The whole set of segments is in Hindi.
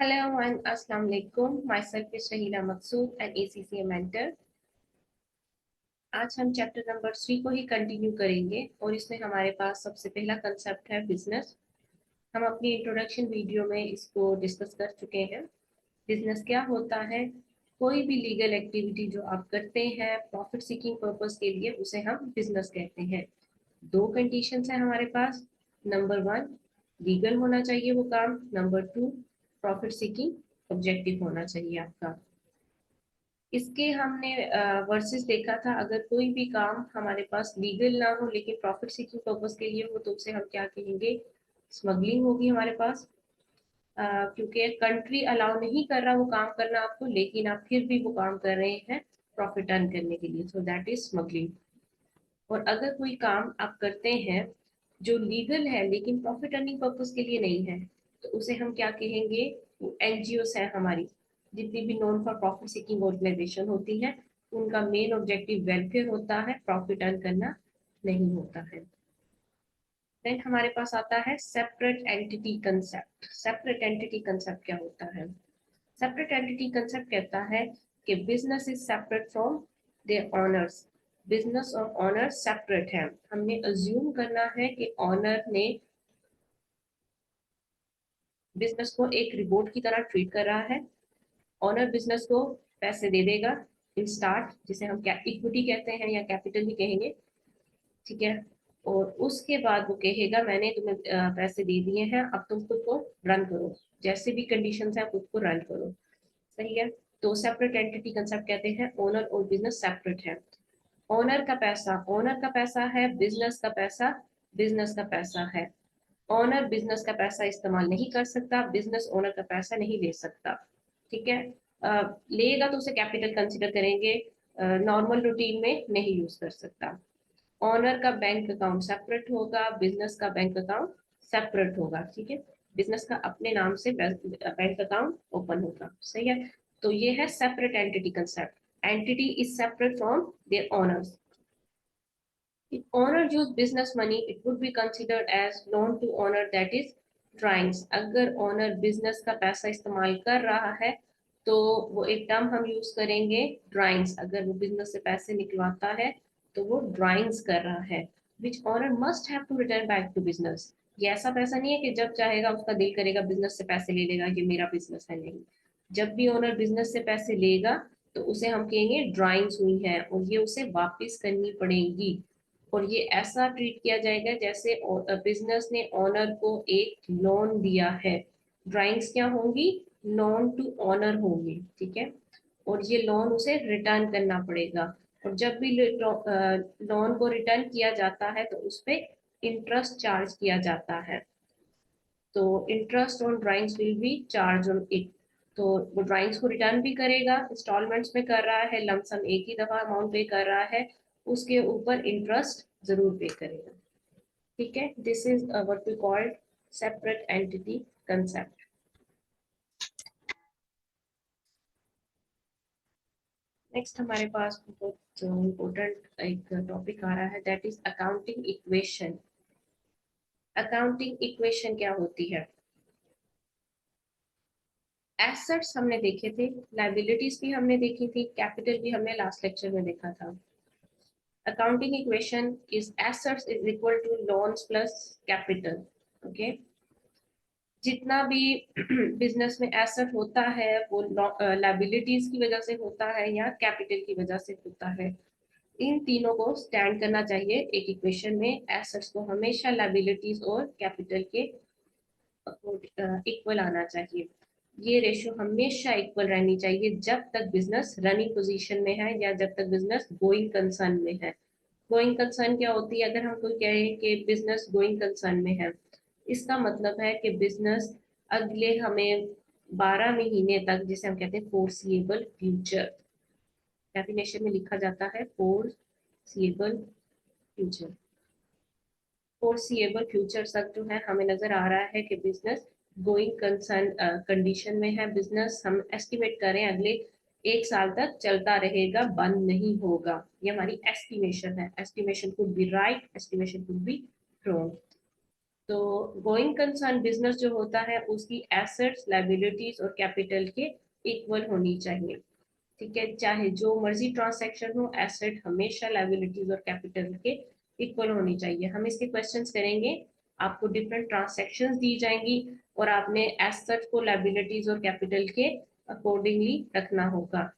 Hello and Assalamu alaikum. Myself is Shahila Maqsood, an ACCA mentor. आज हम चैप्टर नंबर 3 को ही कंटिन्यू करेंगे और इसमें हमारे पास सबसे पहला कंसेप्ट है बिजनेस। हम अपनी इंट्रोडक्शन वीडियो में इसको डिस्कस कर चुके हैं। बिजनेस क्या होता है? कोई भी लीगल एक्टिविटी जो आप करते हैं प्रॉफिट सीकिंग पर्पस के लिए, उसे हम बिजनेस कहते हैं। दो कंडीशंस है हमारे पास। नंबर 1, लीगल होना चाहिए वो काम। नंबर 2, प्रॉफिट सीकिंग ऑब्जेक्टिव होना चाहिए आपका। इसके हमने वर्सेस देखा था। अगर कोई भी काम हमारे पास लीगल ना हो लेकिन प्रॉफिट सीकिंग पर्पस के लिए हो तो उसे हम क्या कहेंगे? स्मगलिंग होगी हमारे पास। क्योंकि कंट्री अलाउ नहीं कर रहा वो काम करना आपको, लेकिन आप फिर भी वो काम कर रहे हैं प्रॉफिट अर्न करने के लिए, सो दैट इज स्मगलिंग। और अगर कोई काम आप करते हैं जो लीगल है लेकिन प्रॉफिट अर्निंग पर्पस के लिए नहीं है, तो उसे हम क्या कहेंगे? वो एनजीओस है हमारी, जितनी भी non for profit seeking organisation होती है, उनका मेन ऑब्जेक्टिव वेलफेयर होता है, प्रॉफिट अर्न करना नहीं होता है। देन हमारे पास आता है separate entity concept. Separate entity concept क्या होता है? सेपरेट एंटिटी कंसेप्ट कहता है कि business is separate from their owners. Business और ऑनर सेपरेट है। हमने अज्यूम करना है कि ऑनर ने बिजनेस को एक रिपोर्ट की तरह ट्रीट कर रहा है। ऑनर बिजनेस को पैसे दे देगा इन स्टार्ट, जिसे हम इक्विटी कहते हैं या कैपिटल भी कहेंगे, ठीक है। और उसके बाद वो कहेगा मैंने तुम्हें पैसे दे दिए हैं, अब तुम खुद को रन करो, जैसे भी कंडीशंस है खुद को रन करो। सही है। तो सेपरेट एंटिटी कंसेप्ट कहते हैं ओनर और बिजनेस सेपरेट है। ओनर का पैसा है, बिजनेस का पैसा बिजनेस का पैसा है। ओनर बिजनेस का पैसा इस्तेमाल नहीं कर सकता, बिजनेस ओनर का पैसा नहीं ले सकता, ठीक है। लेगा तो उसे कैपिटल कंसिडर करेंगे, नॉर्मल रूटीन में नहीं यूज कर सकता। ओनर का बैंक अकाउंट सेपरेट होगा, बिजनेस का बैंक अकाउंट सेपरेट होगा, ठीक है। बिजनेस का अपने नाम से बैंक अकाउंट ओपन होगा, सही है। तो ये है separate entity concept. Entity is separate from their owners. If owner use business money, it would be considered as loan to owner, that is drawings. अगर ओनर बिजनेस का पैसा इस्तेमाल कर रहा है तो वो एक टर्म हम यूज करेंगे ड्राइंग्स। अगर वो बिजनेस से पैसे निकलवाता है तो वो ड्राइंग्स कर रहा है, which owner must have to return back to business. ये ऐसा पैसा नहीं है कि जब चाहेगा उसका दिल करेगा बिजनेस से पैसे ले लेगा, ये मेरा बिजनेस है, नहीं। जब भी ओनर बिजनेस से पैसे लेगा तो उसे हम कहेंगे ड्राइंग्स हुई है और ये उसे वापस करनी पड़ेगी। और ये ऐसा ट्रीट किया जाएगा जैसे बिजनेस ने ओनर को एक लोन दिया है। ड्राइंग्स क्या होंगी? लोन टू ओनर होंगी, ठीक है। और ये लोन उसे रिटर्न करना पड़ेगा। और जब भी लोन को रिटर्न किया जाता है तो उस पर इंटरेस्ट चार्ज किया जाता है। तो interest on drawings will be charge on it. तो वो ड्राइंग्स को रिटर्न भी करेगा, इंस्टॉलमेंट्स में कर रहा है, लमसम एक ही दफा अमाउंट पे कर रहा है, उसके ऊपर इंटरेस्ट जरूर पे करेगा, ठीक है। This is what we called separate entity concept. Next हमारे पास बहुत इम्पोर्टेंट एक टॉपिक आ रहा है, that is accounting equation. Accounting equation क्या होती है? एसेट्स हमने देखे थे, लाइबिलिटीज भी हमने देखी थी, कैपिटल भी हमने लास्ट लेक्चर में देखा था। Accounting equation is assets is equal to loans plus capital, okay. जितना भी बिजनेस में एसेट होता है वो लाइबिलिटीज की वजह से होता है या कैपिटल की वजह से होता है। इन तीनों को स्टैंड करना चाहिए एक इक्वेशन में। एसेट्स को हमेशा लाइबिलिटीज और कैपिटल के इक्वल आना चाहिए। ये रेशियो हमेशा इक्वल रहनी चाहिए जब तक बिजनेस रनिंग पोजीशन में है या जब तक बिजनेस गोइंग कंसर्न में है। गोइंग कंसर्न क्या होती है? अगर हम कोई कहें कि बिजनेस गोइंग कंसर्न में है, इसका मतलब है कि बिजनेस अगले हमें 12 महीने तक, जिसे हम कहते हैं फोर्सिएबल फ्यूचर, डेफिनेशन में लिखा जाता है फोर्सिएबल फ्यूचर। फोर्सिएबल फ्यूचर तक जो है हमें नजर आ रहा है कि बिजनेस गोइंग कंसर्न कंडीशन में है। बिजनेस हम एस्टिमेट करें अगले 1 साल तक चलता रहेगा, बंद नहीं होगा। ये हमारी एस्टिमेशन है। Estimation could be right, estimation could be wrong. तो गोइंग कंसर्न बिजनेस जो होता है उसकी एसेट्स, लायबिलिटीज और कैपिटल के इक्वल होनी चाहिए। ठीक है, चाहे जो मर्जी ट्रांसैक्शन हो, एसेट हमेशा लायबिलिटीज और कैपिटल के इक्वल होनी चाहिए। हम इसके क्वेश्चंस करेंगे, आपको डिफरेंट ट्रांसैक्शंस दी जाएंगी और आपने एसेट को लायबिलिटीज और कैपिटल के अकॉर्डिंगली रखना होगा।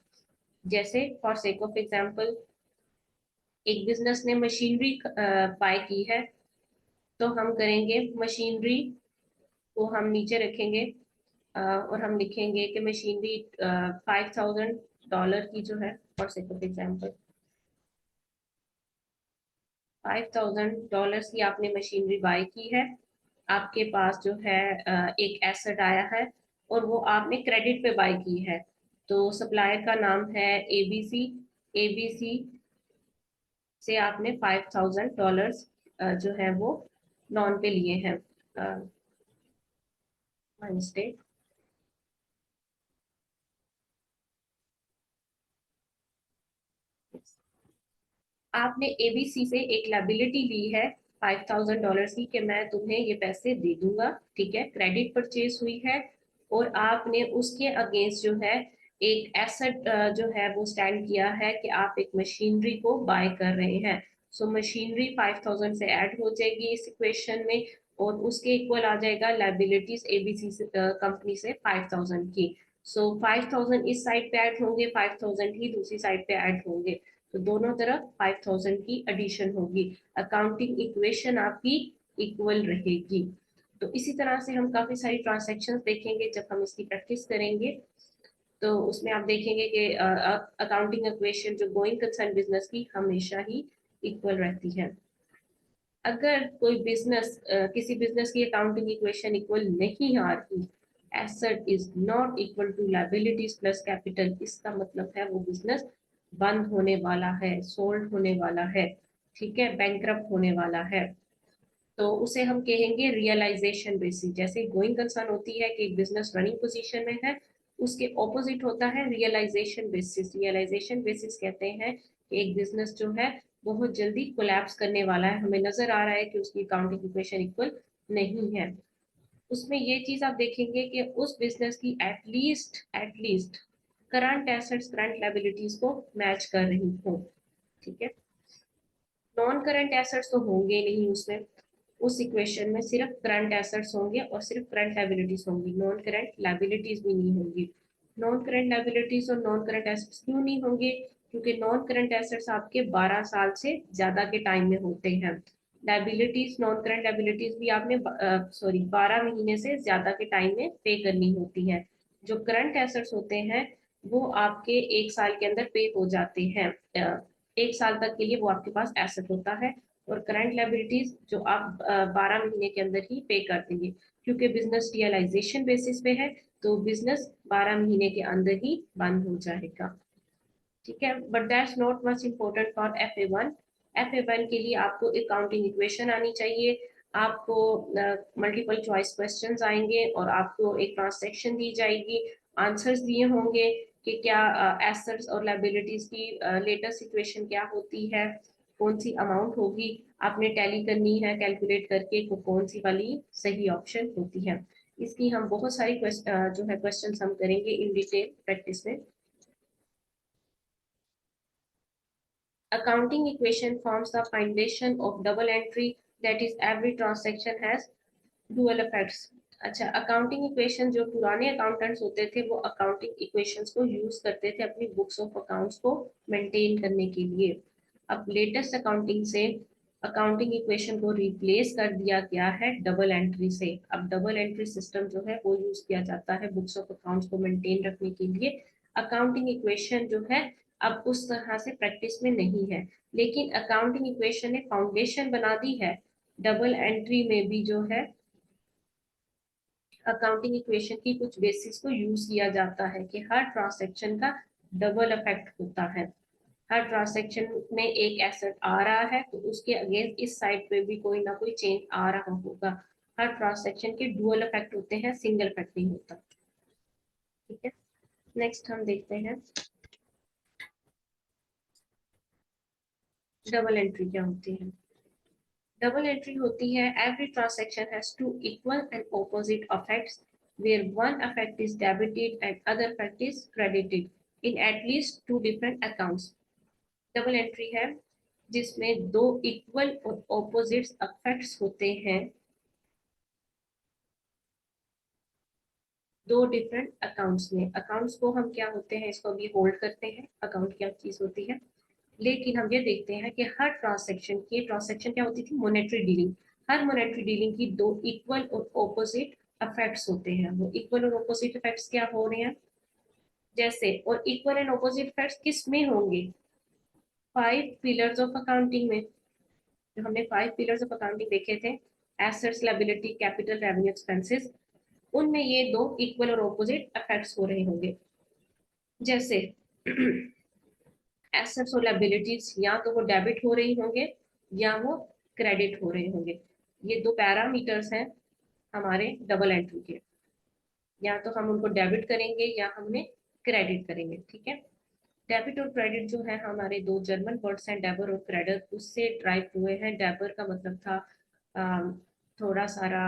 जैसे फॉर सेक ऑफ एग्जांपल, एक बिजनेस ने मशीनरी बाय की है, तो हम करेंगे मशीनरी को हम नीचे रखेंगे और हम लिखेंगे कि मशीनरी $5,000 की जो है, फॉर सेक ऑफ एग्जांपल $5,000 की आपने मशीनरी बाय की है। आपके पास जो है एक एसेट आया है और वो आपने क्रेडिट पे बाय की है। तो सप्लायर का नाम है एबीसी। एबीसी से आपने $5,000 जो है वो लोन पे लिए हैं। माइस्टेक, आपने एबीसी से एक लाइबिलिटी ली है $5,000 की, कि मैं तुम्हें ये पैसे दे दूंगा। ठीक है, क्रेडिट परचेज हुई है और आपने उसके अगेंस्ट जो है एक एसेट जो है वो स्टैंड किया है कि आप एक मशीनरी को बाय कर रहे हैं। सो मशीनरी 5,000 से ऐड हो जाएगी इस इक्वेशन में और उसके इक्वल आ जाएगा लाइबिलिटीज एबीसी कंपनी से 5,000 की। सो 5,000 इस साइड पे ऐड होंगे, 5,000 ही दूसरी साइड पे ऐड होंगे, तो दोनों तरफ 5,000 की एडिशन होगी। अकाउंटिंग इक्वेशन आपकी इक्वल रहेगी। तो इसी तरह से हम काफी सारी ट्रांजैक्शंस देखेंगे जब हम इसकी प्रैक्टिस करेंगे। तो उसमें आप देखेंगे कि अकाउंटिंग इक्वेशन जो गोइंग कंसर्न बिजनेस की हमेशा ही इक्वल रहती है। अगर कोई बिजनेस किसी बिजनेस की अकाउंटिंग इक्वेशन इक्वल नहीं आ रही, asset is not equal to liabilities plus capital, इसका मतलब है वो बिजनेस बंद होने वाला है, सोल्ड होने वाला है, ठीक है, बैंकरप्ट होने वाला है। तो उसे हम कहेंगे रियलाइजेशन बेसिस। जैसे गोइंग कंसर्न होती है कि एक बिजनेस रनिंग पोजीशन में है, उसके ऑपोजिट होता है रियलाइजेशन बेसिस। रियलाइजेशन बेसिस कहते हैं कि एक बिजनेस जो है बहुत जल्दी कोलैप्स करने वाला है, हमें नजर आ रहा है कि उसकी अकाउंटिंग इक्वेशन इक्वल नहीं है। उसमें ये चीज आप देखेंगे कि उस बिजनेस की at least current assets current liabilities को मैच कर रही हो। ठीक है, नॉन करंट एसेट्स तो होंगे नहीं उसमें, उस इक्वेशन में सिर्फ करंट एसेट्स होंगे और सिर्फ करंट लायबिलिटीज होंगी, नॉन करंट लायबिलिटीज भी नहीं होंगी। नॉन करंट लायबिलिटीज और नॉन करंट एसेट्स क्यों नहीं होंगे? क्योंकि नॉन करंट एसेट्स आपके 12 साल से ज्यादा के टाइम में होते हैं। लायबिलिटीज, नॉन करंट लायबिलिटीज भी आपने 12 महीने से ज्यादा के टाइम में पे करनी होती है। जो करंट एसेट्स होते हैं वो आपके 1 साल के अंदर पे हो जाते हैं। 1 साल तक के लिए वो आपके पास एसेट होता है, और करंट लायबिलिटीज जो आप 12 महीने के अंदर ही पे कर देंगे। क्योंकि बिजनेस रियलाइजेशन बेसिस पे है, तो बिजनेस 12 महीने के अंदर ही बंद हो जाएगा। ठीक है, but that's not much important for FA1। FA1 के लिए आपको अकाउंटिंग इक्वेशन आनी चाहिए, आपको मल्टीपल चॉइस क्वेश्चंस आएंगे और आपको एक ट्रांसैक्शन दी जाएगी, आंसर्स दिए होंगे कि क्या एसेट्स और लायबिलिटीज की लेटेस्ट सिचुएशन क्या होती है, कौन सी अमाउंट होगी, आपने टैली करनी है कैलकुलेट करके को कौन सी वाली सही ऑप्शन होती है। इसकी हम बहुत सारी जो है क्वेश्चंस हम करेंगे इन डिटेल प्रैक्टिस में। Accounting equation forms the foundation of double entry, that is every transaction has dual effects। अच्छा, अकाउंटिंग इक्वेशन जो पुराने अकाउंटेंट्स होते थे वो अकाउंटिंग इक्वेशंस को यूज करते थे अपनी बुक्स ऑफ अकाउंट्स को मेंटेन करने के लिए। अब लेटेस्ट अकाउंटिंग से अकाउंटिंग इक्वेशन को रिप्लेस कर दिया गया है डबल एंट्री से। अब डबल एंट्री सिस्टम जो है वो यूज किया जाता है बुक्स ऑफ अकाउंट्स को मेंटेन रखने के लिए। अकाउंटिंग इक्वेशन जो है अब उस तरह से प्रैक्टिस में नहीं है, लेकिन अकाउंटिंग इक्वेशन ने फाउंडेशन बना दी है। डबल एंट्री में भी जो है अकाउंटिंग इक्वेशन की कुछ बेसिस को यूज किया जाता है कि हर ट्रांसैक्शन का डबल इफेक्ट होता है। हर ट्रांसैक्शन में एक एसेट आ रहा है तो उसके अगेंस्ट इस साइड पे भी कोई ना कोई चेंज आ रहा होगा। हर ट्रांसैक्शन के डुअल इफेक्ट होते हैं, सिंगल इफेक्ट नहीं होता। ठीक है, नेक्स्ट हम देखते हैं डबल एंट्री क्या होती है। डबल एंट्री होती है every transaction has two equal and opposite effects where one effect is debited and other effect is credited in at least two different accounts. Double entry है जिसमें दो इक्वल और ऑपोजिट इफेक्ट्स होते हैं दो डिफरेंट अकाउंट्स में। अकाउंट्स को हम क्या होते हैं, इसको अभी होल्ड करते हैं, अकाउंट क्या चीज होती है। लेकिन हम ये देखते हैं कि हर ट्रांसैक्शन क्या होती थी, मॉनेटरी डीलिंग। हर मॉनेटरी डीलिंग की दो इक्वल और ऑपोजिट इफेक्ट्स होते हैं। वो इक्वल और ऑपोजिट इफेक्ट्स क्या हो रहे हैं, जैसे, और इक्वल एंड ऑपोजिट इफेक्ट्स किस में होंगे, 5 पिलर्स ऑफ अकाउंटिंग में। जो हमने 5 पिलर्स ऑफ अकाउंटिंग देखे थे, assets, liability, capital, revenue, expenses, उनमें ये दो इक्वल और ऑपोजिट इफेक्ट्स हो रहे होंगे। जैसे एसेट्स और लायबिलिटीज या तो वो डेबिट हो रही होंगे या वो क्रेडिट हो रहे होंगे। ये दो पैरामीटर्स हैं हमारे डबल एंट्री के, या तो हम उनको डेबिट करेंगे या हमने क्रेडिट करेंगे। ठीक है, डेबिट और क्रेडिट जो है हमारे दो जर्मन वर्ड्स हैं, डेबर और क्रेडर, उससे ड्राइव हुए हैं। डेबर का मतलब था अम, थोड़ा सारा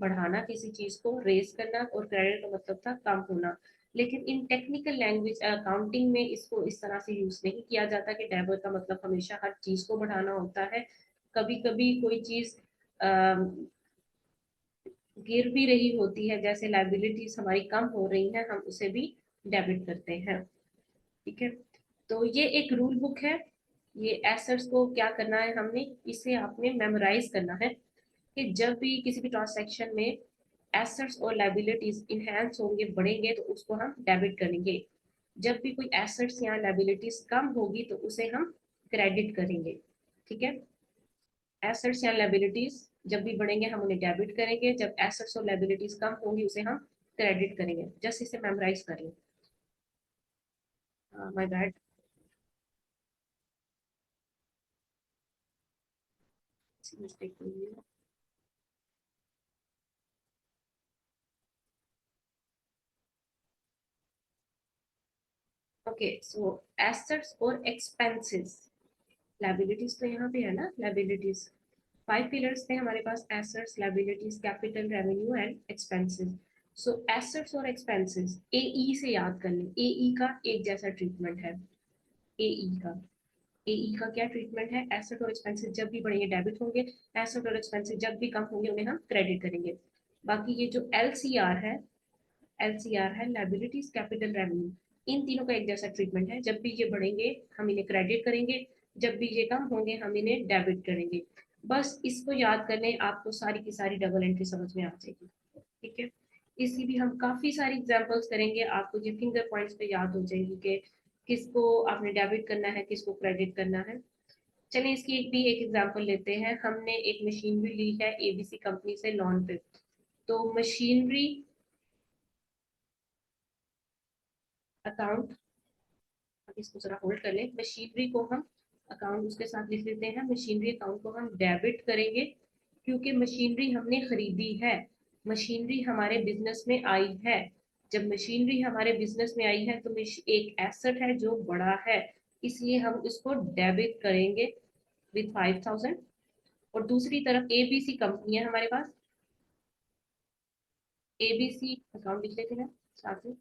बढ़ाना किसी चीज को, रेस करना, और क्रेडिट का मतलब था कम होना। लेकिन इन टेक्निकल लैंग्वेज अकाउंटिंग में इसको इस तरह से यूज नहीं किया जाता कि डेबर का मतलब हमेशा हर चीज को बढ़ाना होता है। कभी कभी कोई चीज गिर भी रही होती है, जैसे लाइबिलिटीज हमारी कम हो रही हैं, हम उसे भी डेबिट करते हैं। ठीक है, तो ये एक रूल बुक है। ये एसेट्स को क्या करना है, हमने इसे आपने मेमोराइज करना है कि जब भी किसी भी ट्रांसैक्शन में एसेट्स और लायबिलिटीज इनहेंस होंगे, बढ़ेंगे, तो उसको हम डेबिट करेंगे। जब भी कोई एसेट्स या लायबिलिटीज कम होगी तो उसे हम क्रेडिट करेंगे। ठीक है, एसेट्स या लायबिलिटीज जब भी बढ़ेंगे हम उन्हें डेबिट करेंगे, जब एसेट्स और लायबिलिटीज कम होंगी उसे हम क्रेडिट करेंगे। जस्ट इसे मेमोराइज करें। My bad. मिस्टेक हुई है। ओके, सो एसेट्स और एक्सपेंसेस, लायबिलिटीज तो यहाँ पे है ना, लायबिलिटीज 5 पिलर्स थे हमारे पास, assets, liabilities, capital, revenue and expenses. So assets और एक्सपेंसेस एई से याद कर लें, एई का एक जैसा ट्रीटमेंट है। एई का एई का क्या ट्रीटमेंट है, एसेट और एक्सपेंसेस जब भी बढ़ेंगे डेबिट होंगे, एसेट और एक्सपेंसेस जब भी कम होंगे उन्हें हम क्रेडिट करेंगे। बाकी ये जो एलसीआर है, लायबिलिटीज, कैपिटल, रेवेन्यू, इन तीनों का एक जैसा ट्रीटमेंट है। जब भी ये बढ़ेंगे हम इन्हें क्रेडिट करेंगे, जब भी ये कम होंगे हम इन्हें डेबिट करेंगे। बस इसको याद करने आपको सारी की सारी डबल एंट्री समझ में आ जाएगी। ठीक है, इसी भी हम काफी सारी एग्जांपल्स करेंगे, आपको ये फिंगर पॉइंट्स पे याद हो जाएगी कि किसको आपने डेबिट करना है, किसको क्रेडिट करना है। चलिए इसकी एक एग्जांपल लेते हैं। हमने एक मशीनरी ली है एबीसी कंपनी से लोन पे। तो मशीनरी अकाउंट, इसको जरा होल्ड कर लें, मशीनरी को हम अकाउंट उसके साथ लिख लेते हैं। मशीनरी अकाउंट को हम डेबिट करेंगे क्योंकि मशीनरी हमने खरीदी है, मशीनरी हमारे बिजनेस में आई है। जब मशीनरी हमारे बिजनेस में आई है तो एक एसेट है जो बड़ा है, इसलिए हम इसको डेबिट करेंगे विद 5,000। और दूसरी तरफ एबीसी कंपनी है हमारे पास, एबीसी अकाउंट लिख लेते हैं साथ में।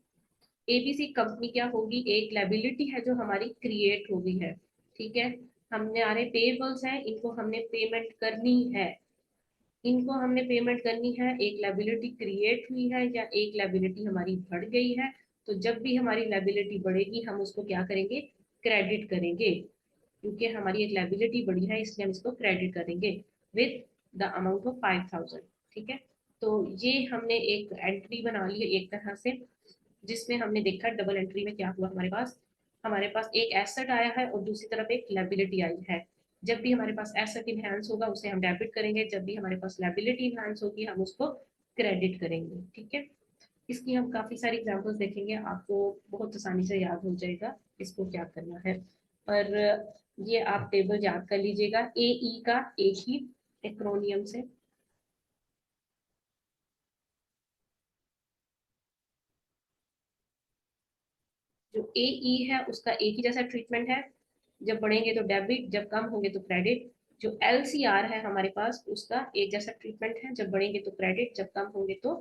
एबीसी कंपनी क्या होगी, एक लाइबिलिटी है जो हमारी क्रिएट हो गई है। ठीक है, हमने आ रहे पेबल्स हैं, इनको हमने पेमेंट करनी है, इनको हमने पेमेंट करनी है। एक लाइबिलिटी क्रिएट हुई है या एक लाइबिलिटी हमारी बढ़ गई है, तो जब भी हमारी लाइबिलिटी बढ़ेगी हम उसको क्या करेंगे, क्रेडिट करेंगे। क्योंकि हमारी एक लाइबिलिटी बढ़ी है इसलिए हम इसको क्रेडिट करेंगे विद द अमाउंट ऑफ 5,000। ठीक है, तो ये हमने एक एंट्री बना ली है एक तरह से, जिसमें हमने देखा डबल एंट्री में क्या हुआ, हमारे पास एक एसेट आया है और दूसरी तरफ एक लायबिलिटी आई है। जब भी हमारे पास एसेट इनहेंस होगा उसे हम डेबिट करेंगे, जब भी हमारे पास लायबिलिटी इनहेंस होगी हम उसको क्रेडिट करेंगे। ठीक है, इसकी हम काफी सारी एग्जांपल्स देखेंगे, आपको बहुत आसानी से याद हो जाएगा इसको क्या करना है। पर ये आप टेबल याद कर लीजिएगा, एई का एक ही एक्रोनियम से। जो एई है उसका एक ही जैसा ट्रीटमेंट है, जब बढ़ेंगे तो डेबिट, जब कम होंगे तो क्रेडिट। जो LCR है हमारे पास उसका एक जैसा ट्रीटमेंट है, जब बढ़ेंगे तो क्रेडिट, जब कम होंगे तो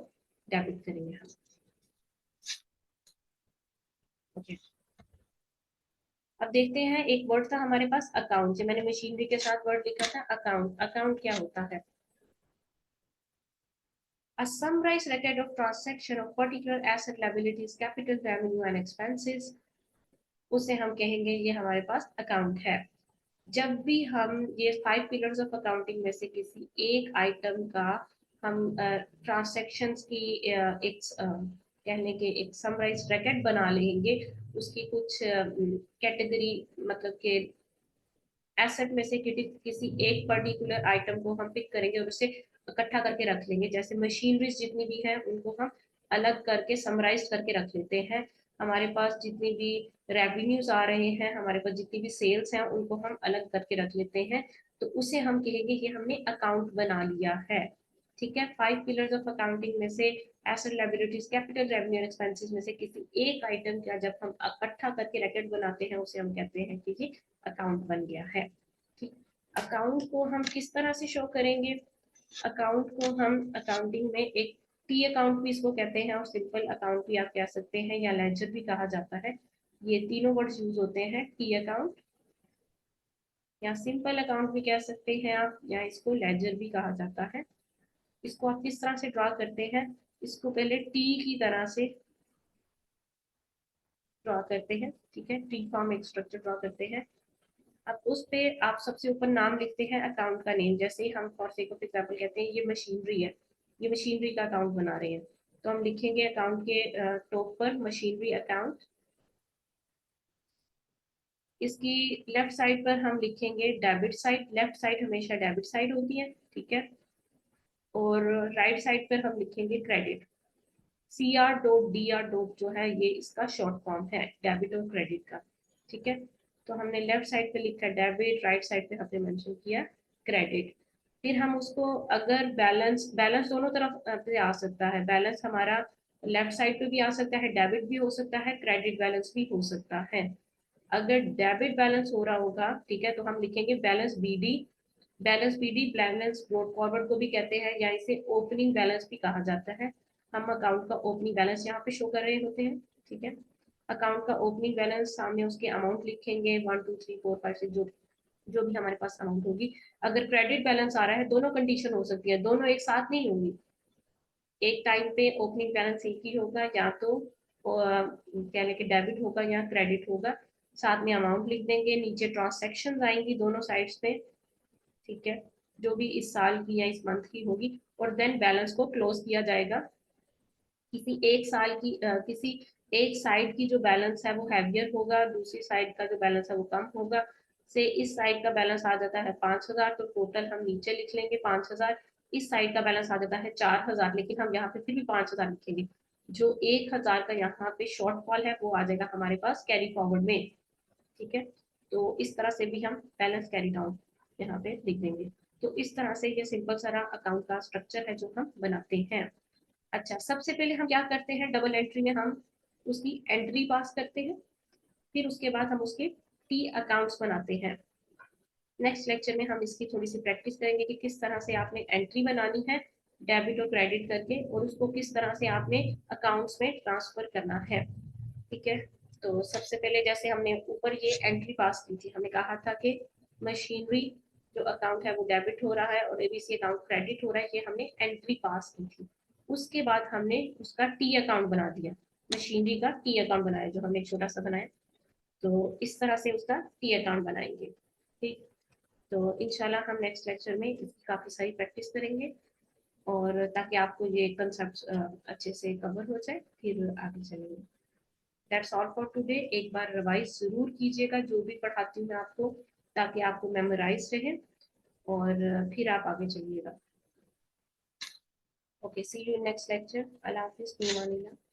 डेबिट करेंगे हम। ओके, अब देखते हैं, एक वर्ड था हमारे पास अकाउंट, जो मैंने मशीनरी के साथ वर्ड लिखा था अकाउंट। अकाउंट क्या होता है? A summarized record of transaction of particular asset, liabilities, capital, revenue and expenses, उसे हम कहेंगे ये हमारे पास अकाउंट है। जब भी हम ये 5 पिलर्स ऑफ अकाउंटिंग में से किसी एक आइटम का हम ट्रांजैक्शंस की एक कहने के एक समराइज रिकॉर्ड बना लेंगे, उसकी कुछ कैटेगरी मतलब के एसेट में से किसी एक पर्टिकुलर आइटम को हम पिक करेंगे और उसे इकट्ठा करके रख लेंगे। जैसे मशीनरीज जितनी भी हैं उनको हम अलग करके समराइज करके रख लेते हैं। हमारे पास जितनी भी रेवेन्यूज आ रहे हैं, हमारे पास जितनी भी सेल्स हैं, उनको हम अलग करके रख लेते हैं। तो उसे हम कहेंगे कि हमने अकाउंट बना लिया है। ठीक है, 5 पिलर्स ऑफ अकाउंटिंग में से एसेट, लायबिलिटीज, कैपिटल, रेवेन्यू और एक्सपेंसेस में से किसी एक आइटम का जब हम इकट्ठा करके रिकॉर्ड बनाते हैं, उसे हम कहते हैं कि ये अकाउंट बन गया है। ठीक, अकाउंट को हम किस तरह से शो करेंगे? अकाउंट को हम अकाउंटिंग में एक टी अकाउंट भी इसको कहते हैं और सिंपल अकाउंट भी आप कह सकते हैं या लेजर भी कहा जाता है। ये तीनों वर्ड्स यूज होते हैं, टी अकाउंट या सिंपल अकाउंट भी कह सकते हैं आप, या इसको लेजर भी कहा जाता है। इसको आप किस तरह से ड्रॉ करते हैं? इसको पहले टी की तरह से ड्रॉ करते हैं। ठीक है, टी फॉर्म एक स्ट्रक्चर ड्रॉ करते हैं। अब उस पे आप सबसे ऊपर नाम लिखते हैं, अकाउंट का नेम। जैसे हम फॉर सेक ऑफ एग्जांपल कहते हैं ये मशीनरी है, ये मशीनरी का अकाउंट बना रहे हैं, तो हम लिखेंगे अकाउंट के टॉप पर मशीनरी अकाउंट। इसकी लेफ्ट साइड पर हम लिखेंगे डेबिट साइड, लेफ्ट साइड हमेशा डेबिट साइड होती है। ठीक है, और राइट साइड पर हम लिखेंगे क्रेडिट। CR.DR. जो है ये इसका शॉर्ट फॉर्म है डेबिट और क्रेडिट का। ठीक है, तो हमने लेफ्ट साइड पे लिखा डेबिट, राइट साइड पे हमने मेंशन किया क्रेडिट। फिर हम उसको अगर बैलेंस, बैलेंस दोनों तरफ से आ सकता है। बैलेंस हमारा लेफ्ट साइड पे भी आ सकता है, डेबिट भी हो सकता है, क्रेडिट बैलेंस भी हो सकता है। अगर डेबिट बैलेंस हो रहा होगा, ठीक है, तो हम लिखेंगे balance BD। Balance BD balance brought forward को भी कहते हैं, या इसे ओपनिंग बैलेंस भी कहा जाता है। हम अकाउंट का ओपनिंग बैलेंस यहाँ पे शो कर रहे होते हैं। ठीक है, अकाउंट का ओपनिंग बैलेंस, सामने उसके अमाउंट लिखेंगे 1 2 3 4 5 6, जो जो भी हमारे पास अमाउंट होगी। अगर क्रेडिट बैलेंस आ रहा है, दोनों कंडीशन हो सकती है, दोनों एक साथ नहीं होंगी। एक टाइम पे ओपनिंग बैलेंस एक ही होगा, या तो कहने के डेबिट होगा या क्रेडिट होगा। साथ में अमाउंट लिख देंगे, नीचे ट्रांसैक्शन आएंगी दोनों साइड्स पे। ठीक है, जो भी इस साल की या इस मंथ की होगी, और देन बैलेंस को क्लोज किया जाएगा। किसी एक साल की किसी एक साइड की जो बैलेंस है वो हैवियर होगा, दूसरी साइड का जो बैलेंस है वो कम होगा। से इस साइड का बैलेंस आ जाता है 5,000, तो टोटल हम नीचे लिख लेंगे 5,000। इस साइड का बैलेंस आ जाता है 4,000, लेकिन हम यहाँ पे फिर भी 5,000 लिखेंगे। जो 1,000 का यहाँ पे शॉर्टफॉल है वो आ जाएगा हमारे पास कैरी फॉरवर्ड में। ठीक है, तो इस तरह से भी हम बैलेंस कैरी डाउन यहाँ पे लिख देंगे। तो इस तरह से ये सिंपल सारा अकाउंट का स्ट्रक्चर है जो हम बनाते हैं। अच्छा, सबसे पहले हम क्या करते हैं, डबल एंट्री में हम उसकी एंट्री पास करते हैं, फिर उसके बाद हम उसके टी अकाउंट्स बनाते हैं। नेक्स्ट लेक्चर में हम इसकी थोड़ी सी प्रैक्टिस करेंगे कि किस तरह से आपने एंट्री बनानी है डेबिट और क्रेडिट करके, और उसको किस तरह से आपने अकाउंट्स में ट्रांसफर करना है। ठीक है, तो सबसे पहले जैसे हमने ऊपर ये एंट्री पास की थी, हमने कहा था कि मशीनरी जो अकाउंट है वो डेबिट हो रहा है और ABC अकाउंट क्रेडिट हो रहा है, ये हमने एंट्री पास की थी। उसके बाद हमने उसका टी अकाउंट बना दिया, मशीनरी का टी अकाउंट बनाया जो हमने एक छोटा सा बनाया। तो इस तरह से उसका टी अकाउंट बनाएंगे। ठीक, तो इंशाल्लाह हम नेक्स्ट लेक्चर में इसकी काफ़ी सारी प्रैक्टिस करेंगे, और ताकि आपको ये कंसेप्ट अच्छे से कवर हो जाए, फिर आगे चलेंगे। That's all for today. एक बार रिवाइज जरूर कीजिएगा जो भी पढ़ाती हूँ मैं आपको, ताकि आपको मेमोराइज रहे, और फिर आप आगे चलिएगा। Okay, see you in next lecture. अल्लाह हाफिज़।